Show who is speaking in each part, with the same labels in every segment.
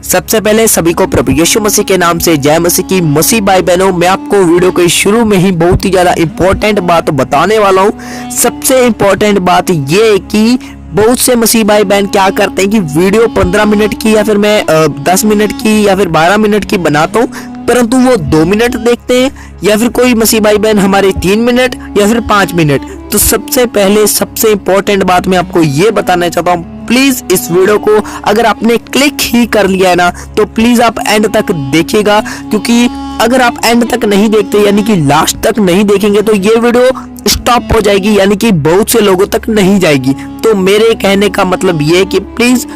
Speaker 1: सबसे पहले सभी को प्रभु यीशु मसीह के नाम से जय मसीह की। मसीह भाई बहनों, मैं आपको वीडियो के शुरू में ही बहुत ही ज्यादा इंपॉर्टेंट बात बताने वाला हूँ। सबसे इंपॉर्टेंट बात ये है कि बहुत से मसीह भाई बहन क्या करते हैं कि वीडियो 15 मिनट की या फिर मैं 10 मिनट की या फिर 12 मिनट की बनाता हूँ, परंतु वो 2 मिनट देखते हैं, या फिर कोई मसीह भाई बहन हमारे 3 मिनट या फिर 5 मिनट। तो सबसे पहले सबसे इंपॉर्टेंट बात मैं आपको ये बताना चाहता हूँ, प्लीज इस वीडियो को अगर आपने क्लिक ही कर लिया है ना, तो प्लीज आप एंड तक देखिएगा, क्योंकि अगर आप एंड तक नहीं देखते यानी कि लास्ट तक नहीं देखेंगे तो ये वीडियो स्टॉप हो जाएगी, यानी कि बहुत से लोगों तक नहीं जाएगी। तो मेरे कहने का मतलब ये है कि प्लीज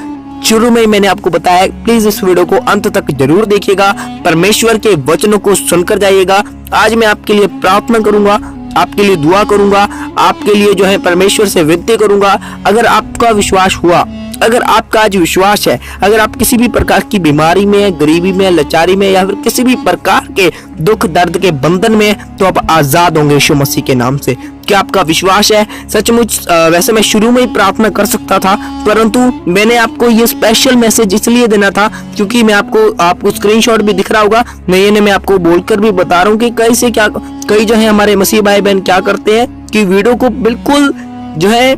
Speaker 1: शुरू में ही मैंने आपको बताया, प्लीज इस वीडियो को अंत तक जरूर देखिएगा, परमेश्वर के वचनों को सुनकर जाइएगा। आज मैं आपके लिए प्रार्थना करूंगा, आपके लिए दुआ करूंगा, आपके लिए जो है परमेश्वर से विनती करूंगा। अगर आपका विश्वास हुआ, अगर आपका आज विश्वास है, अगर आप किसी भी प्रकार की बीमारी में, गरीबी में, लाचारी में या फिर किसी भी प्रकार के दुख दर्द के बंधन में, तो आप आजाद होंगे यीशु मसीह के नाम से। क्या आपका विश्वास है? सचमुच वैसे मैं शुरू में ही प्रार्थना कर सकता था, परंतु मैंने आपको ये स्पेशल मैसेज इसलिए देना था क्योंकि मैं आपको स्क्रीनशॉट भी दिख रहा होगा, मैं आपको बोलकर भी बता रहा हूँ कि कई जो है हमारे मसीह भाई बहन क्या करते हैं कि वीडियो को बिल्कुल जो है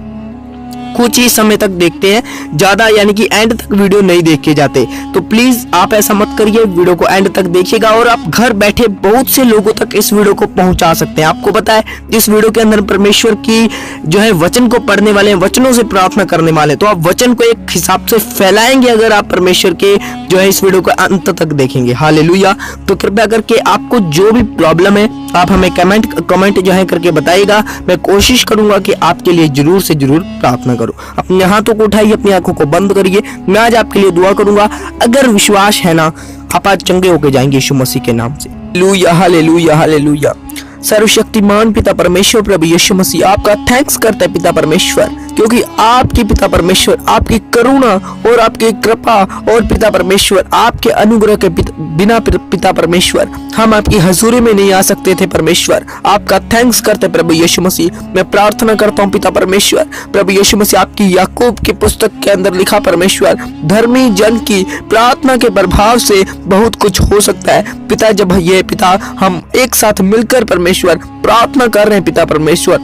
Speaker 1: कुछ ही समय तक देखते हैं, ज्यादा यानी कि एंड तक वीडियो नहीं देख के जाते। तो प्लीज आप ऐसा मत करिए, वीडियो को एंड तक देखिएगा और आप घर बैठे बहुत से लोगों तक इस वीडियो को पहुंचा सकते हैं। आपको पता है इस वीडियो के अंदर परमेश्वर की जो है वचन को पढ़ने वाले हैं, वचनों से प्रार्थना करने वाले, तो आप वचन को एक हिसाब से फैलाएंगे अगर आप परमेश्वर के जो है इस वीडियो को अंत तक देखेंगे। हालेलुया। तो कृपया करके आपको जो भी प्रॉब्लम है आप हमें कमेंट जो है करके बताइएगा। मैं कोशिश करूंगा कि आपके लिए जरूर से जरूर प्रार्थना करूं। अपने हाथों को उठाइए, अपनी आंखों को बंद करिए, मैं आज आपके लिए दुआ करूंगा। अगर विश्वास है ना, आप आज चंगे होके जाएंगे यीशु मसीह के नाम से। Hallelujah, hallelujah, hallelujah. सर्वशक्तिमान पिता परमेश्वर प्रभु यीशु मसीह, आपका थैंक्स करता है पिता परमेश्वर, क्योंकि आपकी पिता परमेश्वर आपकी करुणा और आपकी कृपा और पिता परमेश्वर आपके अनुग्रह के बिना पिता परमेश्वर हम आपकी हजूरी में नहीं आ सकते थे। परमेश्वर आपका थैंक्स करते प्रभु यीशु मसीह। मैं प्रार्थना करता हूँ पिता परमेश्वर प्रभु यीशु मसीह, आपकी याकूब की पुस्तक के अंदर लिखा परमेश्वर, धर्मी जन की प्रार्थना के प्रभाव से बहुत कुछ हो सकता है पिता। जब ये पिता हम एक साथ मिलकर परमेश्वर प्रार्थना कर रहे हैं पिता परमेश्वर,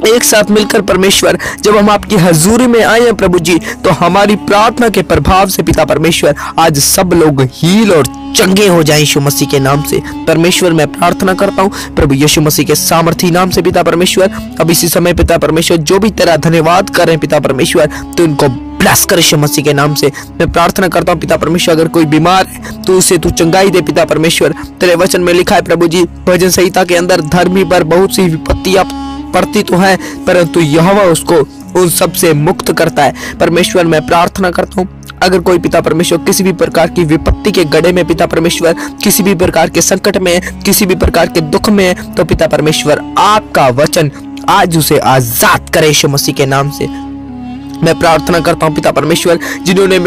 Speaker 1: एक साथ मिलकर परमेश्वर जब हम आपकी हजूरी में आए हैं प्रभु जी, तो हमारी प्रार्थना के प्रभाव से पिता परमेश्वर आज सब लोग हील और चंगे हो जाएं यीशु मसीह के नाम से। परमेश्वर मैं प्रार्थना करता हूँ प्रभु यीशु मसीह के सामर्थी नाम से पिता परमेश्वर। अब इसी समय पिता परमेश्वर जो भी तेरा धन्यवाद कर रहे हैं पिता परमेश्वर, तो इनको ब्लेस कर यीशु मसीह के नाम से। मैं प्रार्थना करता हूँ पिता परमेश्वर, अगर कोई बीमार है तो उसे तू चंगाई दे पिता परमेश्वर। तेरे वचन में लिखा है प्रभु जी, भजन संहिता के अंदर, धर्मी पर बहुत सी विपत्तियां पड़ती तो है, परंतु यहोवा उसको उन सब से मुक्त करता है। परमेश्वर मैं प्रार्थना करता हूँ, अगर कोई पिता परमेश्वर किसी भी प्रकार की विपत्ति के गड्ढे में पिता परमेश्वर, किसी भी प्रकार के संकट में, किसी भी प्रकार के दुख में, तो पिता परमेश्वर आपका वचन आज उसे आजाद करे यीशु मसीह के नाम से। मैं प्रार्थना करता हूँ पिता परमेश्वर, जिन्होंने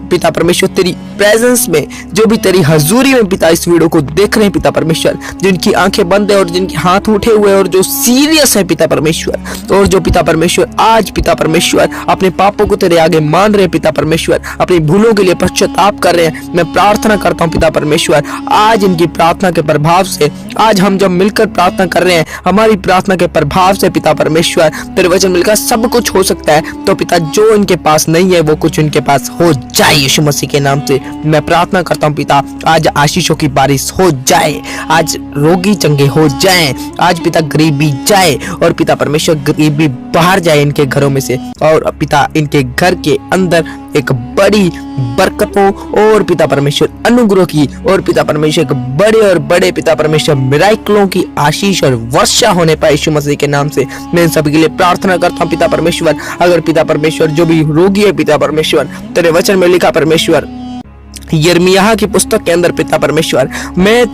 Speaker 1: पिता परमेश्वर तेरी प्रेजेंस में, जो भी तेरी हजूरी में पिता इस वीडियो को देख रहे हैं पिता परमेश्वर, जिनकी आंखें बंद है और जिनके हाथ उठे हुए और जो सीरियस है पिता परमेश्वर, और जो पिता परमेश्वर आज पिता परमेश्वर अपने पापों को तेरे आगे मान रहे हैं पिता परमेश्वर, अपनी भूलों के लिए पश्चाताप कर रहे हैं, मैं प्रार्थना करता हूँ पिता परमेश्वर आज इनकी प्रार्थना के प्रभाव से, आज हम जब मिलकर प्रार्थना कर रहे हैं, हमारी प्रार्थना के प्रभाव से पिता परमेश्वर तेरे वचन मिलकर सब कुछ हो सकता है। तो पिता जो इनके पास नहीं है वो कुछ इनके पास हो जाए यीशु मसीह के नाम से। मैं प्रार्थना करता हूँ पिता आज आशीषों की बारिश हो जाए, आज रोगी चंगे हो जाएं, आज पिता गरीबी जाए और पिता परमेश्वर गरीबी बाहर जाए इनके घरों में से, और पिता इनके घर के अंदर एक बड़ी बरकतों और पिता परमेश्वर अनुग्रह की, और पिता परमेश्वर एक बड़े और बड़े पिता परमेश्वर मिराकलों की आशीष और वर्षा होने पाए यीशु मसीह के नाम से। मैं इन सभी के लिए प्रार्थना करता हूँ पिता परमेश्वर। अगर पिता परमेश्वर जो भी रोगी है पिता परमेश्वर, तेरे वचन में लिखा परमेश्वर यिर्मयाह की पुस्तक के अंदर पिता परमेश्वर, मैं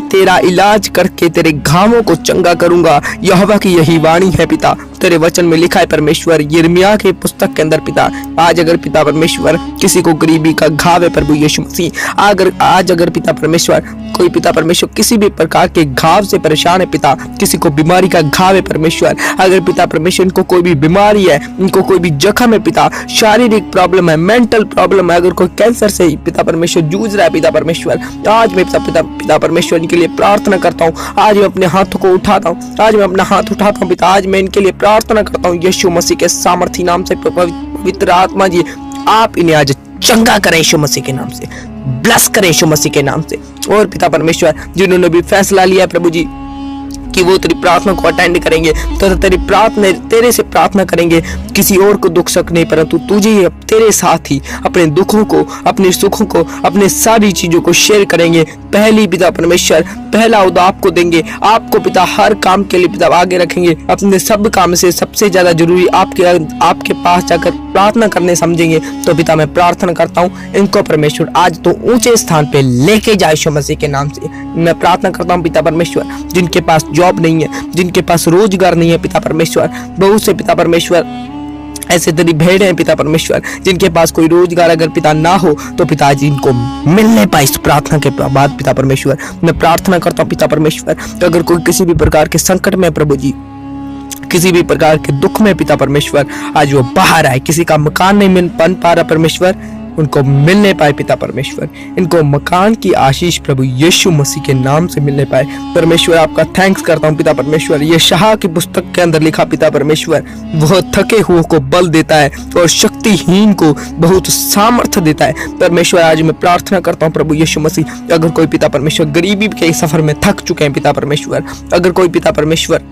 Speaker 1: तेरा इलाज करके तेरे घावों को चंगा करूंगा, यहोवा की यही वाणी है पिता। तेरे वचन में लिखा है परमेश्वर, यिर्मयाह के पुस्तक के अंदर पिता, आज अगर पिता परमेश्वर किसी को गरीबी का घाव है प्रभु यीशु मसीह, अगर पिता परमेश्वर कोई पिता परमेश्वर किसी भी प्रकार के घाव से परेशान है पिता, किसी को बीमारी का घाव है परमेश्वर, अगर पिता परमेश्वर इनको कोई भी बीमारी है, इनको कोई भी जख्म है पिता, शारीरिक प्रॉब्लम है, मेंटल प्रॉब्लम है, अगर कोई कैंसर से पिता परमेश्वर जूझ रहा है पिता परमेश्वर, आज मैं पिता परमेश्वर इनके लिए प्रार्थना करता हूँ। आज मैं अपने हाथों को उठाता हूँ, आज मैं अपना हाथ उठाता हूँ पिता, आज मैं इनके लिए प्रार्थना करता हूँ यीशु मसीह के सामर्थी नाम से। पवित्र आत्मा जी आप इन्हें आज चंगा करें यीशु मसीह के नाम से, ब्लेस करें यीशु मसीह के नाम से। और पिता परमेश्वर जिन्होंने भी फैसला लिया प्रभु जी कि वो तेरी प्रार्थना को अटेंड करेंगे, तो तेरे से प्रार्थना करेंगे, किसी और को दुख सुख नहीं परंतु तुझे ही तेरे साथ ही अपने दुखों को, अपने सुखों को, अपने सारी चीजों को शेयर करेंगे। पहली पिता परमेश्वर पहला उदा आपको देंगे, आपको पिता हर काम के लिए पिता आगे रखेंगे, अपने सब काम से सबसे ज्यादा जरूरी आपके पास जाकर प्रार्थना करने समझेंगे। तो पिता मैं प्रार्थना करता हूँ इनको परमेश्वर आज तो ऊंचे स्थान पे लेके जाए यीशु मसीह के नाम से। मैं प्रार्थना करता हूँ पिता परमेश्वर जिनके पास जॉब नहीं है, जिनके पास रोजगार नहीं है पिता परमेश्वर, बहुत से पिता परमेश्वर ऐसे तेरी भेड़ हैं पिता परमेश्वर जिनके पास कोई रोजगार अगर पिता ना हो तो पिताजी इनको मिलने पाए। इस प्रार्थना के बाद पिता परमेश्वर मैं प्रार्थना करता हूँ पिता परमेश्वर, तो अगर कोई किसी भी प्रकार के संकट में प्रभु जी, किसी भी प्रकार के दुख में पिता परमेश्वर, आज वो बाहर आए, किसी का मकान नहीं बन पा रहा परमेश्वर, उनको मिलने पाए पिता परमेश्वर, इनको मकान की आशीष प्रभु यीशु मसीह के नाम से मिलने पाए परमेश्वर। आपका थैंक्स करता हूँ पिता परमेश्वर। ये शाह की पुस्तक के अंदर लिखा पिता परमेश्वर, वह थके हुए को बल देता है और शक्तिहीन को बहुत सामर्थ्य देता है परमेश्वर। आज मैं प्रार्थना करता हूँ प्रभु यीशु मसीह, अगर कोई पिता परमेश्वर गरीबी के सफर में थक चुके हैं पिता परमेश्वर, अगर कोई पिता परमेश्वर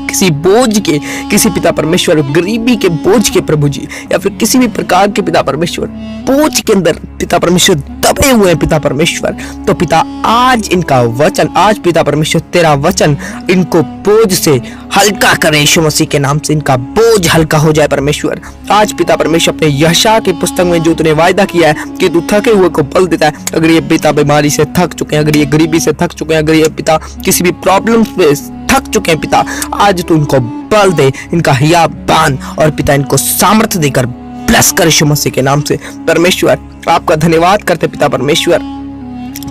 Speaker 1: किसी पिता परमेश्वर गरीबी के बोझ के प्रभु जी, या फिर किसी भी प्रकार के पिता परमेश्वर बोझ के अंदर पिता परमेश्वर दबे हुए हैं पिता परमेश्वर, तो पिता आज इनका वचन, आज पिता परमेश्वर तेरा वचन इनको बोझ से हल्का करे यीशु मसीह के नाम से, इनका बोझ हल्का हो जाए परमेश्वर। आज पिता परमेश्वर अपने यशायाह की पुस्तक में जो तूने वायदा किया है कि तू थके हुए को बल देता है, अगर ये पिता बीमारी से थक चुके हैं, अगर ये गरीबी से थक चुके हैं, अगर ये पिता किसी भी प्रॉब्लम से थक चुके हैं पिता, आज तू इनको बल दे, इनका हिया बांध और पिता इनको सामर्थ्य देकर ब्लेस कर यीशु मसीह के नाम से। परमेश्वर आपका धन्यवाद करते पिता परमेश्वर।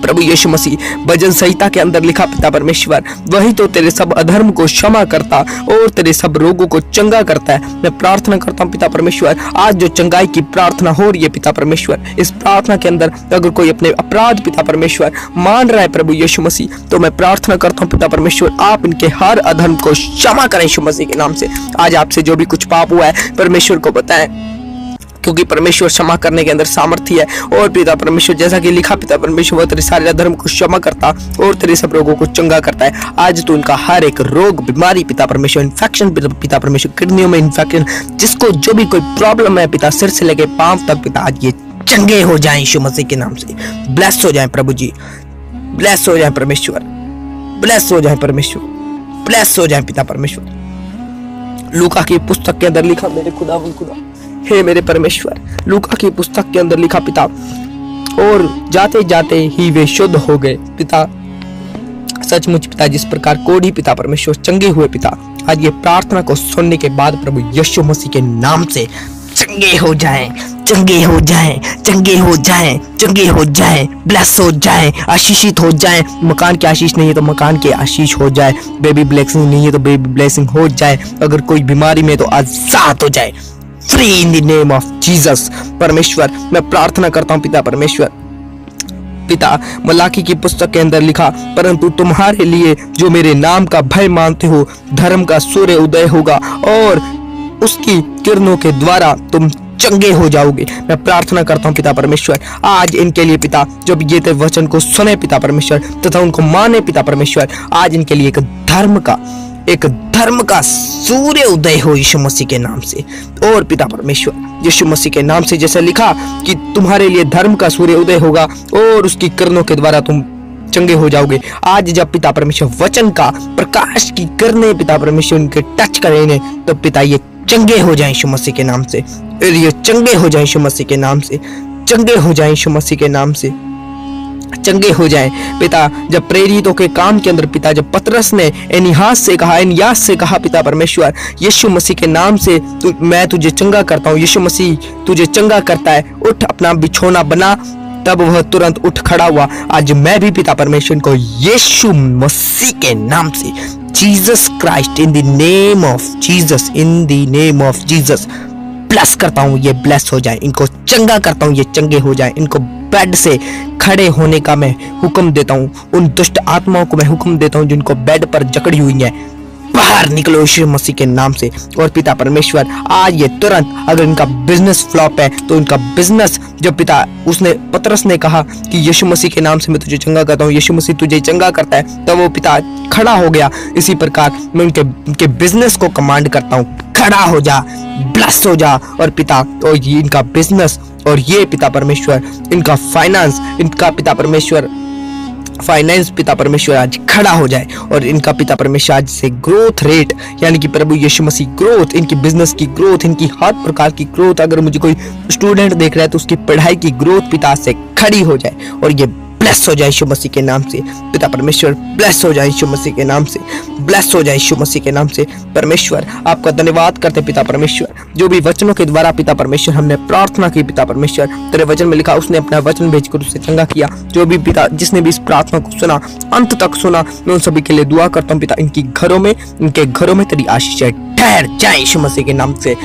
Speaker 1: प्रभु यीशु मसीह भजन संहिता के अंदर लिखा पिता परमेश्वर, वही तो तेरे सब अधर्म को क्षमा करता और तेरे सब रोगों को चंगा करता है। मैं प्रार्थना करता हूँ पिता परमेश्वर, आज जो चंगाई की प्रार्थना हो रही है पिता परमेश्वर, इस प्रार्थना के अंदर अगर कोई अपने अपराध पिता परमेश्वर मान रहा है प्रभु यीशु मसीह, तो मैं प्रार्थना करता हूँ पिता परमेश्वर आप इनके हर अधर्म को क्षमा करें यीशु मसीह के नाम से। आज आपसे जो भी कुछ पाप हुआ है परमेश्वर को बताएं, क्योंकि परमेश्वर क्षमा करने के अंदर सामर्थ्य है। और पिता परमेश्वर जैसा कि लिखा पिता परमेश्वर वह तेरे सारे धर्म को क्षमा करता और तेरे सब रोगों को चंगा करता है। आज तो उनका हर एक रोग, बीमारी पिता परमेश्वर, इन्फेक्शन पिता परमेश्वर, किडनियों में इन्फेक्शन, जिसको जो भी कोई प्रॉब्लम है पिता, सिर से लेके पांव तक पिता आज ये चंगे हो जाए यीशु मसीह के नाम से। ब्लेस हो जाए प्रभु जी, ब्लेस हो जाए परमेश्वर, ब्लेस हो जाए परमेश्वर, ब्लेस हो जाए पिता परमेश्वर। लूका की पुस्तक के अंदर लिखा मेरे खुदा हे मेरे परमेश्वर, लूका की पुस्तक के अंदर लिखा पिता, और जाते जाते ही वे शुद्ध हो गए पिता। सचमुच पिता जिस प्रकार कोढ़ी पिता परमेश्वर चंगे हुए पिता, आज ये प्रार्थना को सुनने के बाद प्रभु यीशु मसीह के नाम से चंगे हो जाएं, चंगे हो जाएं, चंगे हो जाएं, चंगे हो जाएं, ब्लेस हो जाएं, आशीषित हो जाएं। मकान की आशीष नहीं है तो मकान की आशीष हो जाए, बेबी ब्लेसिंग नहीं है तो बेबी ब्लेसिंग हो जाए, अगर कोई बीमारी में तो आजाद हो जाए, free in the name of Jesus. परमेश्वर मैं प्रार्थना करता हूँ पिता परमेश्वर, पिता मलाकी की पुस्तक के अंदर लिखा, परंतु तुम्हारे लिए जो मेरे नाम का भय मानते हो, धर्म का सूर्य उदय होगा और उसकी किरणों के द्वारा तुम चंगे हो जाओगे। मैं प्रार्थना करता हूँ पिता परमेश्वर, आज इनके लिए पिता जब ये तेरे वचन को सुने पिता परमेश्वर तथा उनको माने पिता परमेश्वर, आज इनके लिए एक धर्म का सूर्य उदय हो यीशु मसीह के नाम से। और पिता परमेश्वर यीशु मसीह के नाम से जैसे लिखा कि तुम्हारे लिए धर्म का सूर्य उदय होगा और उसकी किरणों के द्वारा तुम चंगे हो जाओगे। आज जब पिता परमेश्वर वचन का प्रकाश की किरणें पिता परमेश्वर उनके टच करेंगे तो पिता ये चंगे हो जाए यीशु मसीह के नाम से, और ये चंगे हो जाए यीशु मसीह के नाम से, चंगे हो जाए यीशु मसीह के नाम से। चंगे हो जाएं। पिता जब प्रेरितों के काम के अंदर पिता जब पतरस ने एनियास से कहा पिता परमेश्वर यीशु मसीह के नाम से मैं तुझे चंगा करता हूँ, यीशु मसीह तुझे चंगा करता है, उठ अपना बिछौना बना, तब वह तुरंत उठ खड़ा हुआ। आज मैं भी पिता परमेश्वर को यीशु मसीह के नाम से, Jesus Christ, in the name of Jesus bless करता हूँ, ये ब्लेस हो जाए, इनको चंगा करता हूँ, ये चंगे हो जाए, इनको बेड से खड़े होने का मैं हुक्म देता हूँ, उन दुष्ट आत्माओं को मैं हुक्म देता हूँ जिनको बेड पर जकड़ी हुई है, बाहर निकलो यीशु मसीह के नाम से। और पिता परमेश्वर आज ये तुरंत, अगर इनका बिजनेस फ्लॉप है तो इनका बिजनेस, जब पिता पतरस ने कहा कि यीशु मसीह के नाम से मैं तुझे चंगा करता हूँ, यीशु मसीह तुझे चंगा करता है, तब वो पिता खड़ा हो गया। इसी प्रकार मैं उनके बिजनेस को कमांड करता हूँ, खड़ा हो जा, ब्लेस हो जा। और पिता और ये इनका बिजनेस और ये पिता परमेश्वर इनका फाइनेंस, पिता परमेश्वर आज खड़ा हो जाए। और इनका पिता परमेश्वर आज से ग्रोथ रेट, यानी कि प्रभु यीशु मसीह ग्रोथ, इनकी बिजनेस की ग्रोथ, इनकी हर प्रकार की ग्रोथ, अगर मुझे कोई स्टूडेंट देख रहा है तो उसकी पढ़ाई की ग्रोथ पिता से खड़ी हो जाए और ये ब्लेस हो जाए यीशु मसीह के नाम से। पिता परमेश्वर ब्लेस हो जाए यीशु मसीह के नाम से, ब्लेस हो जाए यीशु मसीह के नाम से। परमेश्वर आपका धन्यवाद करते पिता परमेश्वर, जो भी वचनों के द्वारा पिता परमेश्वर हमने प्रार्थना की पिता परमेश्वर, तेरे वचन में लिखा उसने अपना वचन भेजकर उसे चंगा किया। जो भी पिता जिसने भी इस प्रार्थना को सुना, अंत तक सुना, मैं उन सभी के लिए दुआ करता हूँ पिता, इनके घरों में तेरी आशीष ठहर जाए यीशु मसीह के नाम से।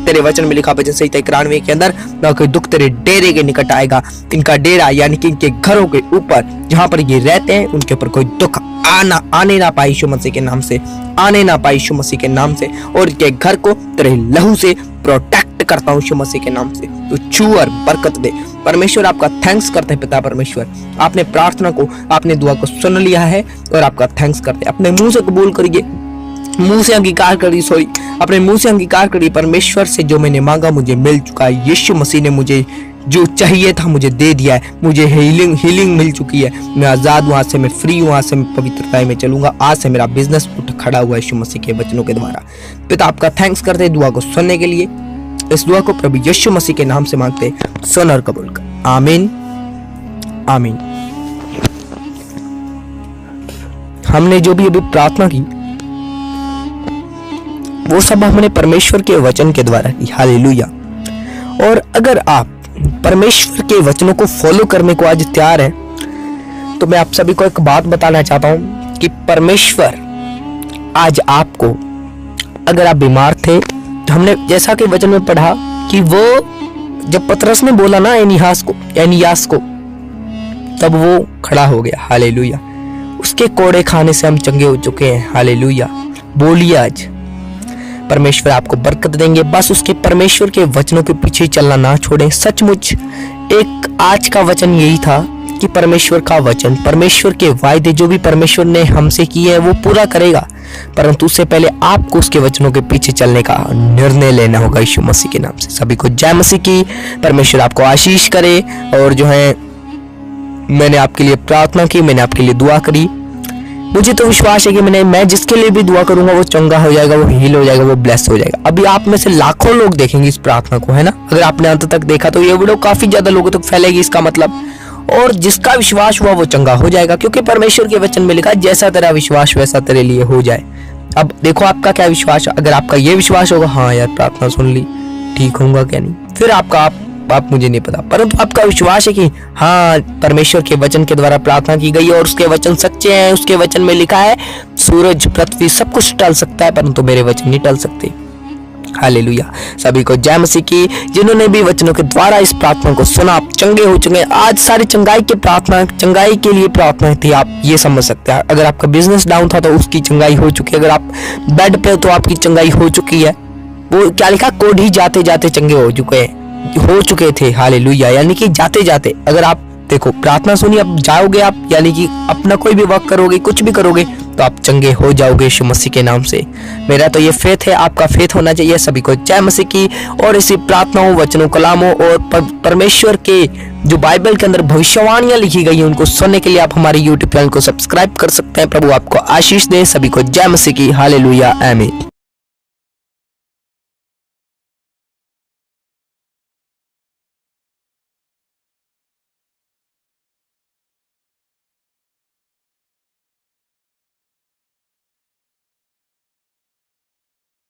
Speaker 1: तेरे वचन में लिखा वचन संहिता 91 के अंदर, ना कोई दुख तेरे डेरे के निकट आएगा। इनका डेरा यानी कि इनके घरों के ऊपर जहां पर ये रहते हैं उनके ऊपर कोई दुख आने ना पाए यीशु मसीह के नाम से, आने ना पाए यीशु मसीह के नाम से। और इनके घर को तेरे लहू से प्रोटेक्ट करता हूँ यीशु मसीह के नाम से। तो छू और बरकत दे परमेश्वर। आपका थैंक्स करते हैं पिता परमेश्वर, आपने प्रार्थना को, आपने दुआ को सुन लिया है और आपका थैंक्स करते हैं। अपने मुंह से कबूल करिए, मुंह से अंगीकार करिए, अपने मुंह से अंगीकार करिए, परमेश्वर से जो मैंने मांगा मुझे मिल चुका है। यीशु मसीह ने मुझे जो चाहिए था मुझे दे दिया है, मुझे हीलिंग मिल चुकी है, मैं आजाद हूँ, आज से मैं फ्री हूँ, आज से मैं पवित्रता में चलूंगा, आज से मेरा बिजनेस उठ खड़ा हुआ है यीशु मसीह के वचनों के द्वारा। पिता आपका थैंक्स करते हैं दुआ को सुनने के लिए। इस दुआ को प्रभु यीशु मसीह के नाम से मांगते, सुन और कबूल कर, आमीन आमीन। हमने जो भी अभी प्रार्थना की वो सब हमने परमेश्वर के वचन के द्वारा की, हालेलुया। और अगर आप परमेश्वर के वचनों को फॉलो करने को आज तैयार हैं, तो मैं आप सभी को एक बात बताना चाहता हूं कि परमेश्वर आज आपको, अगर आप बीमार थे तो हमने जैसा कि वचन में पढ़ा कि वो जब पतरस ने बोला ना एनियास को, तब वो खड़ा हो गया, हालेलुया। उसके कोड़े खाने से हम चंगे हो चुके हैं, हालेलुया। बोलिए आज परमेश्वर आपको बरकत देंगे। बस उसके परमेश्वर के वचनों के पीछे चलना ना छोड़ें। सचमुच एक आज का वचन यही था कि परमेश्वर का वचन, परमेश्वर के वायदे जो भी परमेश्वर ने हमसे किए हैं वो पूरा करेगा, परंतु उससे पहले आपको उसके वचनों के पीछे चलने का निर्णय लेना होगा यीशु मसीह के नाम से। सभी को जय मसीह की। परमेश्वर आपको आशीष करे। और जो है मैंने आपके लिए प्रार्थना की, मैंने आपके लिए दुआ करी, मुझे तो विश्वास है कि मैं जिसके लिए भी दुआ करूंगा वो चंगा हो जाएगा, वो हील हो जाएगा, वो ब्लेस हो जाएगा। अभी आप में से लाखों लोग देखेंगे इस प्रार्थना को, है ना। अगर आपने अंत तक देखा तो ये वीडियो काफी ज्यादा लोगों तक फैलेगी, इसका मतलब। और जिसका विश्वास हुआ वो चंगा हो जाएगा, क्योंकि परमेश्वर के वचन में लिखा है जैसा तेरा विश्वास वैसा तेरे लिए हो जाए। अब देखो आपका क्या विश्वास। अगर आपका ये विश्वास होगा, हाँ यार प्रार्थना सुन ली, ठीक होगा क्या नहीं, फिर आप मुझे नहीं पता, परंतु आपका विश्वास है कि हाँ परमेश्वर के वचन के द्वारा प्रार्थना की गई और उसके वचन सच्चे हैं। उसके वचन में लिखा है सूरज पृथ्वी सब कुछ टल सकता है, परंतु मेरे वचन नहीं टल सकते। हालेलुया। सभी को जय मसीह की। जिन्होंने भी वचनों के द्वारा इस प्रार्थना को सुना, आप चंगे हो चुके हैं। आज सारी चंगाई के लिए प्रार्थना थी, आप ये समझ सकते हैं। अगर आपका बिजनेस डाउन था तो उसकी चंगाई हो चुकी है, अगर आप बेड पे हो तो आपकी चंगाई हो चुकी है। वो क्या लिखा, कोड ही जाते जाते चंगे हो चुके थे। हालेलुया। यानी कि जाते जाते अगर आप देखो प्रार्थना सुनी, अब जाओगे आप, यानी कि अपना कोई भी वर्क करोगे, कुछ भी करोगे तो आप चंगे हो जाओगे यीशु मसीह के नाम से। मेरा तो ये फेथ है, आपका फेथ होना चाहिए। सभी को जय मसीह की। और इसी प्रार्थनाओं, वचनों, कलामों और परमेश्वर के जो बाइबल के अंदर भविष्यवाणियां लिखी गई हैं उनको सुनने के लिए आप हमारे यूट्यूब चैनल को सब्सक्राइब कर सकते हैं। प्रभु आपको आशीष दे। सभी को जय मसीह की। हालेलुया, आमीन।